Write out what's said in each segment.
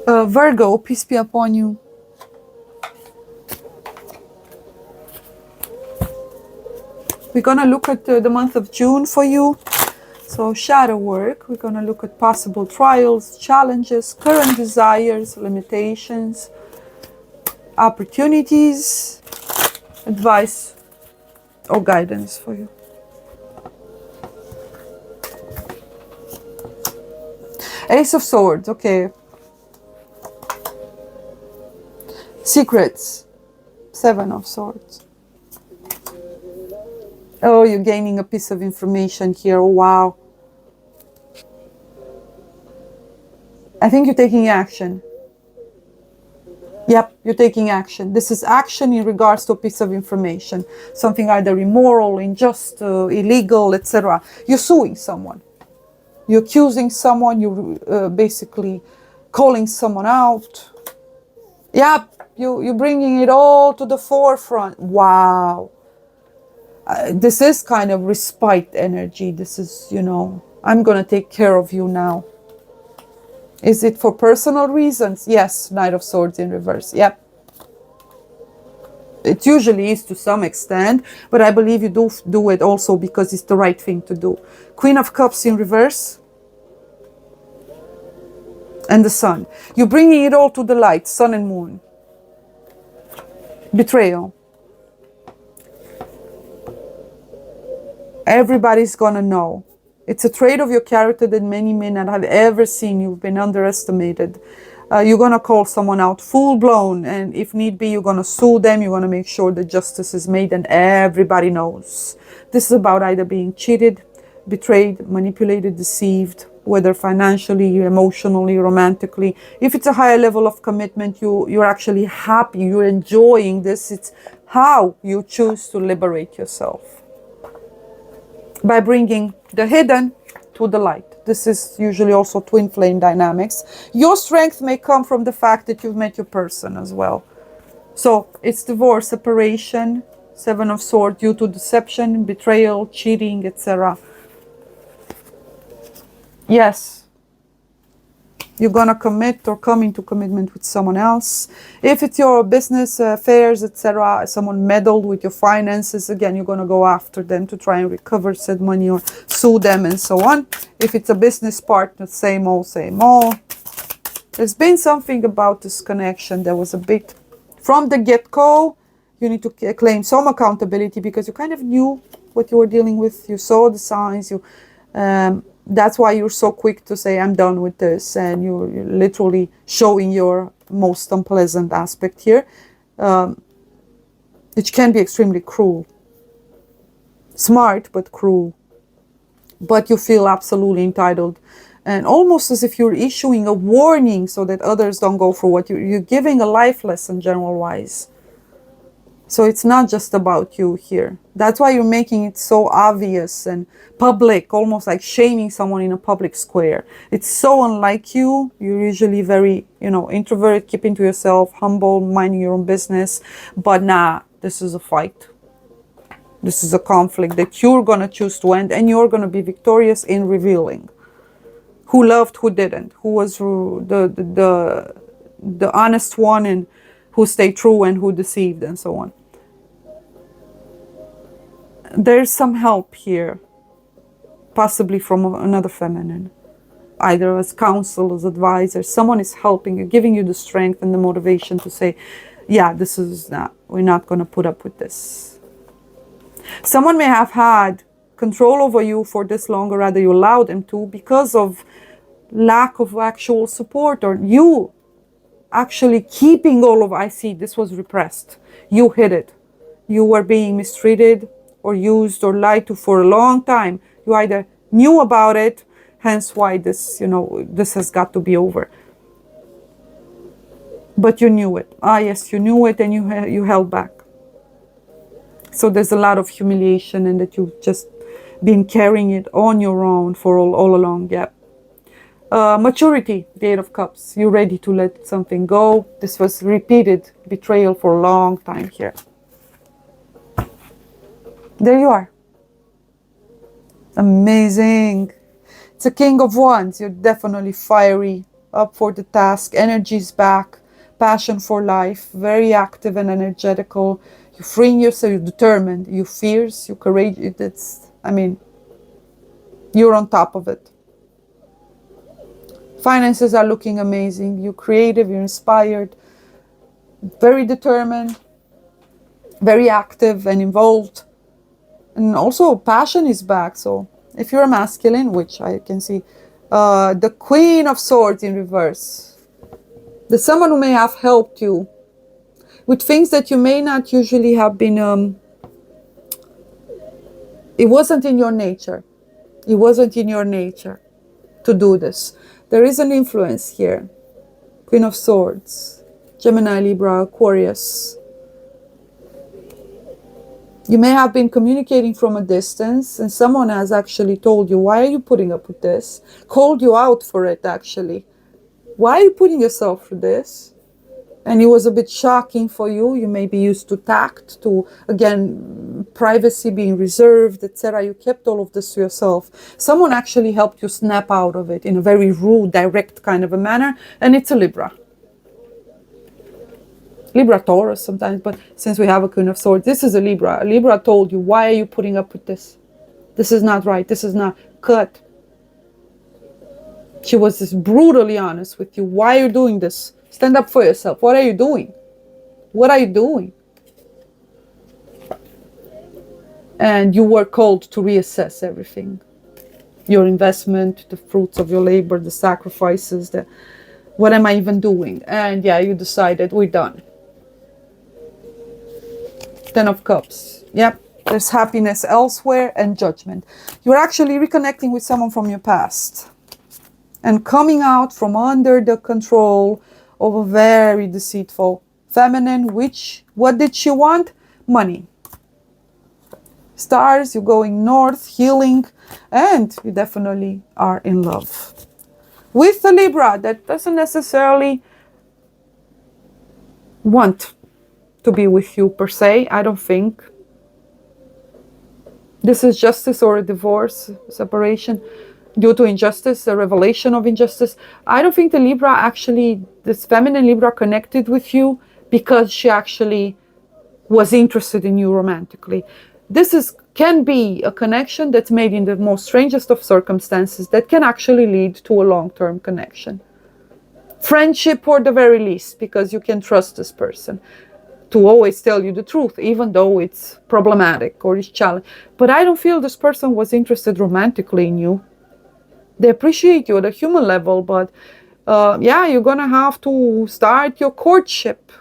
Virgo, peace be upon you. We're gonna look at the month of June for you. So shadow work, we're gonna look at possible trials, challenges, current desires, limitations, opportunities, advice or guidance for you. Ace of Swords, okay. Secrets, Seven of Swords. Oh, you're gaining a piece of information here. Oh, wow. I think you're taking action. Yep, you're taking action. This is action in regards to a piece of information. Something either immoral, unjust, illegal, etc. You're suing someone. You're accusing someone. You're basically calling someone out. Yep, you're bringing it all to the forefront. Wow. This is kind of respite energy. This is, I'm going to take care of you now. Is it for personal reasons? Yes, Knight of Swords in reverse. Yep. It usually is to some extent, but I believe you do it also because it's the right thing to do. Queen of Cups in reverse. And the Sun. You're bringing it all to the light, Sun and Moon. Betrayal. Everybody's gonna know. It's a trait of your character that many may not have ever seen. You've been underestimated. You're gonna call someone out full blown, and if need be, you're gonna sue them. You're gonna make sure that justice is made and everybody knows. This is about either being cheated, betrayed, manipulated, deceived, whether financially, emotionally, romantically. If it's a higher level of commitment, you're actually happy, you're enjoying this. It's how you choose to liberate yourself. By bringing the hidden to the light. This is usually also twin flame dynamics. Your strength may come from the fact that you've met your person as well. So it's divorce, separation, Seven of Swords due to deception, betrayal, cheating, etc. Yes. You're gonna commit or come into commitment with someone else. If it's your business affairs, etc., someone meddled with your finances, again, you're gonna go after them to try and recover said money or sue them and so on. If it's a business partner, same old, same old. There's been something about this connection that was a bit, from the get-go, you need to claim some accountability because you kind of knew what you were dealing with. You saw the signs, that's why you're so quick to say, I'm done with this. And you're literally showing your most unpleasant aspect here, which can be extremely cruel. Smart, but cruel. But you feel absolutely entitled. And almost as if you're issuing a warning so that others don't go through what you're giving a life lesson general-wise. So it's not just about you here. That's why you're making it so obvious and public, almost like shaming someone in a public square. It's so unlike you. You're usually very, introverted, keeping to yourself, humble, minding your own business. But nah, this is a fight. This is a conflict that you're going to choose to end, and you're going to be victorious in revealing who loved, who didn't, who was the honest one, and who stayed true and who deceived, and so on. There's some help here, possibly from another feminine, either as counsel, as advisor. Someone is helping you, giving you the strength and the motivation to say, yeah, we're not going to put up with this. Someone may have had control over you for this long, or rather you allowed them to, because of lack of actual support, or you actually keeping all of, I see, this was repressed. You hid it. You were being mistreated or used or lied to for a long time. You either knew about it, hence why this, this has got to be over. But you knew it. Yes, you knew it, and you held back. So there's a lot of humiliation, and that you've just been carrying it on your own for all along. Yeah. Maturity, the Eight of Cups. You're ready to let something go. This was repeated betrayal for a long time here. There you are. Amazing. It's a King of Wands. You're definitely fiery, up for the task, energy's back, passion for life, very active and energetical. You're freeing yourself, you're determined, you're fierce, you're courageous. You're on top of it. Finances are looking amazing. You're creative, you're inspired, very determined, very active and involved. And also passion is back. So if you're a masculine, which I can see, the Queen of Swords in reverse. There's someone who may have helped you with things that you may not usually have been, it wasn't in your nature. It wasn't in your nature to do this. There is an influence here. Queen of Swords, Gemini, Libra, Aquarius. You may have been communicating from a distance and someone has actually told you, why are you putting up with this? Called you out for it actually. Why are you putting yourself through this? And it was a bit shocking for you. You may be used to tact, to, again, privacy, being reserved, etc. You kept all of this to yourself. Someone actually helped you snap out of it in a very rude, direct kind of a manner. And it's a Libra. Libra, Taurus sometimes, but since we have a Queen of Swords, this is a Libra. A Libra told you, why are you putting up with this? This is not right. This is not cut. She was just brutally honest with you. Why are you doing this? Stand up for yourself. What are you doing? What are you doing? And you were called to reassess everything. Your investment, the fruits of your labor, the sacrifices, what am I even doing? And yeah, you decided, we're done. 10 of Cups. Yep. There's happiness elsewhere and judgment. You're actually reconnecting with someone from your past and coming out from under the control of a very deceitful feminine, what did she want? Money. Stars, you're going north, healing, and you definitely are in love. With the Libra, that doesn't necessarily want to be with you per se, I don't think. This is justice or a divorce, separation, due to injustice, a revelation of injustice. I don't think the Libra actually, this feminine Libra connected with you because she actually was interested in you romantically. This can be a connection that's made in the most strangest of circumstances that can actually lead to a long-term connection. Friendship, or the very least, because you can trust this person to always tell you the truth, even though it's problematic or it's challenging. But I don't feel this person was interested romantically in you. They appreciate you at a human level, but yeah, you're gonna have to start your courtship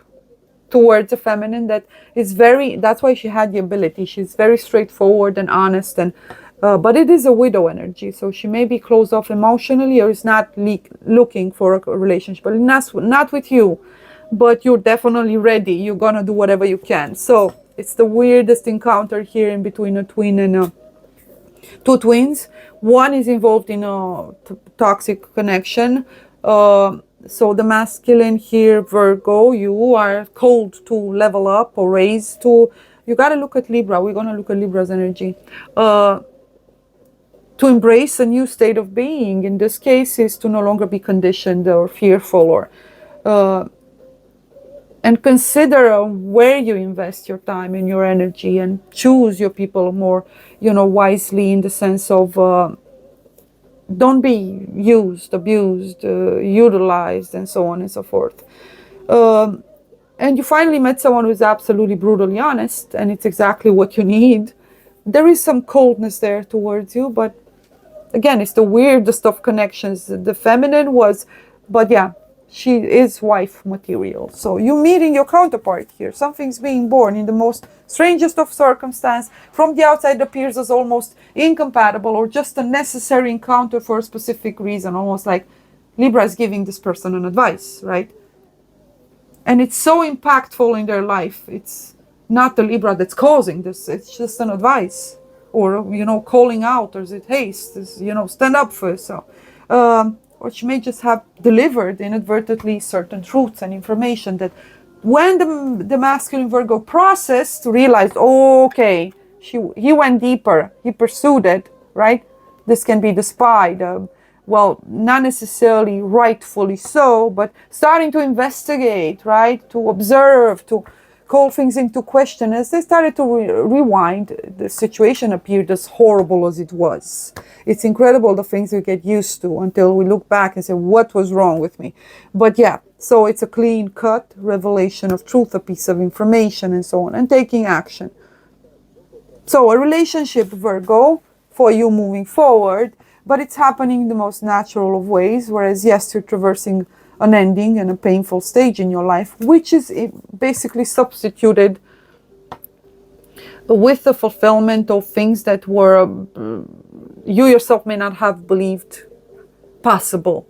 towards a feminine that is that's why she had the ability. She's very straightforward and honest, and but it is a widow energy, so she may be closed off emotionally or is not looking for a relationship, but not with you. But you're definitely ready. You're gonna do whatever you can. So it's the weirdest encounter here in between a twin and two twins. One is involved in a toxic connection. So the masculine here, Virgo, you are called to level up or raise to, you got to look at Libra. We're going to look at Libra's energy. To embrace a new state of being. In this case is to no longer be conditioned or fearful, or and consider where you invest your time and your energy, and choose your people more, wisely, in the sense of don't be used, abused, utilized, and so on and so forth. And you finally met someone who's absolutely brutally honest, and it's exactly what you need. There is some coldness there towards you, but again, it's the weirdest of connections. The feminine was, but yeah, she is wife material. So you meeting your counterpart here. Something's being born in the most strangest of circumstance. From the outside appears as almost incompatible or just a necessary encounter for a specific reason. Almost like Libra is giving this person an advice, right? And it's so impactful in their life. It's not the Libra that's causing this. It's just an advice. Or, calling out. Or is it haste? Stand up for yourself. Or she may just have delivered inadvertently certain truths and information that when the masculine Virgo processed, realized, okay, he went deeper, he pursued it, right? This can be the spy, well, not necessarily rightfully so, but starting to investigate, right? To observe, to call things into question. As they started to rewind, the situation appeared as horrible as it was. It's incredible the things we get used to until we look back and say, what was wrong with me? But yeah, so it's a clean cut revelation of truth, a piece of information and so on, and taking action. So a relationship, Virgo, for you moving forward, but it's happening in the most natural of ways, whereas yes, you're traversing an ending and a painful stage in your life, which is basically substituted with the fulfillment of things that were you yourself may not have believed possible.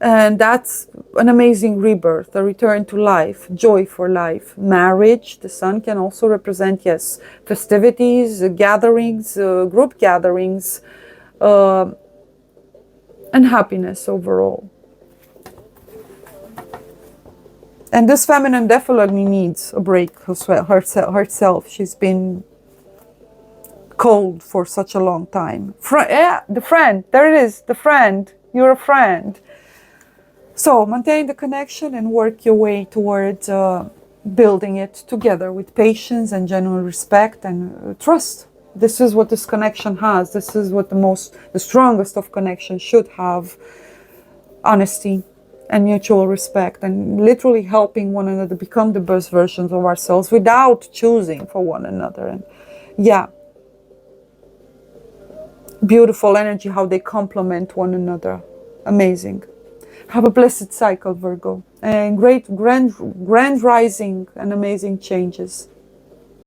And that's an amazing rebirth, a return to life, joy for life. Marriage, the sun can also represent, yes, festivities, gatherings, group gatherings, and happiness overall. And this feminine definitely needs a break herself. She's been cold for such a long time. Yeah, the friend, there it is, the friend. You're a friend. So maintain the connection and work your way towards building it together with patience and genuine respect and trust. This is what this connection has. This is what the strongest of connections should have. Honesty and mutual respect, and literally helping one another become the best versions of ourselves without choosing for one another. And yeah, beautiful energy, how they complement one another. Amazing. Have a blessed cycle, Virgo, and great grand rising and amazing changes.